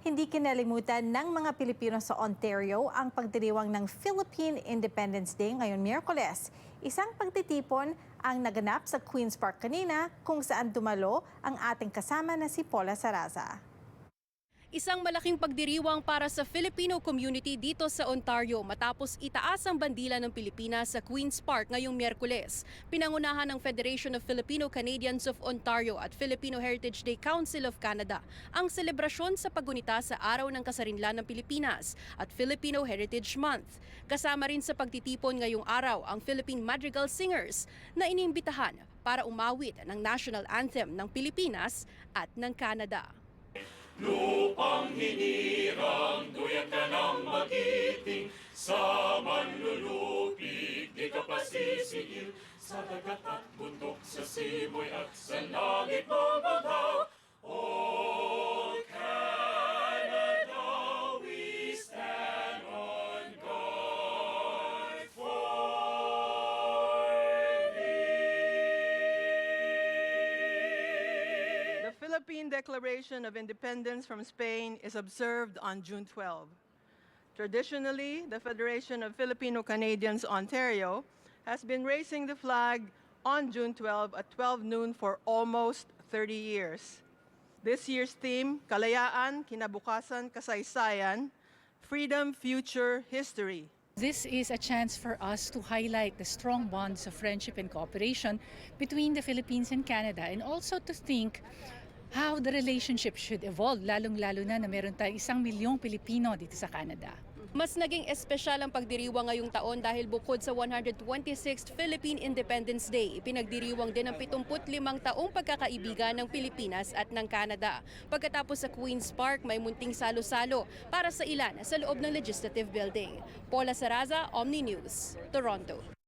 Hindi kinalimutan ng mga Pilipino sa Ontario ang pagdiriwang ng Philippine Independence Day ngayong Miyerkules. Isang pagtitipon ang naganap sa Queen's Park kanina kung saan dumalo ang ating kasama na si Paula Saraza. Isang malaking pagdiriwang para sa Filipino community dito sa Ontario matapos itaas ang bandila ng Pilipinas sa Queen's Park ngayong Miyerkules. Pinangunahan ng Federation of Filipino Canadians of Ontario at Filipino Heritage Day Council of Canada ang selebrasyon sa paggunita sa Araw ng Kasarinlan ng Pilipinas at Filipino Heritage Month. Kasama rin sa pagtitipon ngayong araw ang Philippine Madrigal Singers na inimbitahan para umawit ng national anthem ng Pilipinas at ng Canada. Lupang hinirang, duyan ka ng magiting, sa manlulupig, di ka pasisiil, sa dagat at bundok, sa simoy at sa langit mo baghaw. O Canada, we stand on guard for thee. The Philippine Declaration of Independence from Spain is observed on June 12. Traditionally, the Federation of Filipino Canadians Ontario has been raising the flag on June 12 at 12 noon for almost 30 years. This year's theme, Kalayaan, Kinabukasan, Kasaysayan, Freedom, Future, History. This is a chance for us to highlight the strong bonds of friendship and cooperation between the Philippines and Canada, and also to think how the relationship should evolve, lalong-lalo na meron tayong 1 milyong Pilipino dito sa Canada. Mas naging espesyal ang pagdiriwang ngayong taon dahil bukod sa 126th Philippine Independence Day, ipinagdiriwang din ang 75 taong pagkakaibigan ng Pilipinas at ng Canada. Pagkatapos sa Queen's Park, may munting salo-salo para sa ilan sa loob ng Legislative Building. Paula Saraza, Omni News, Toronto.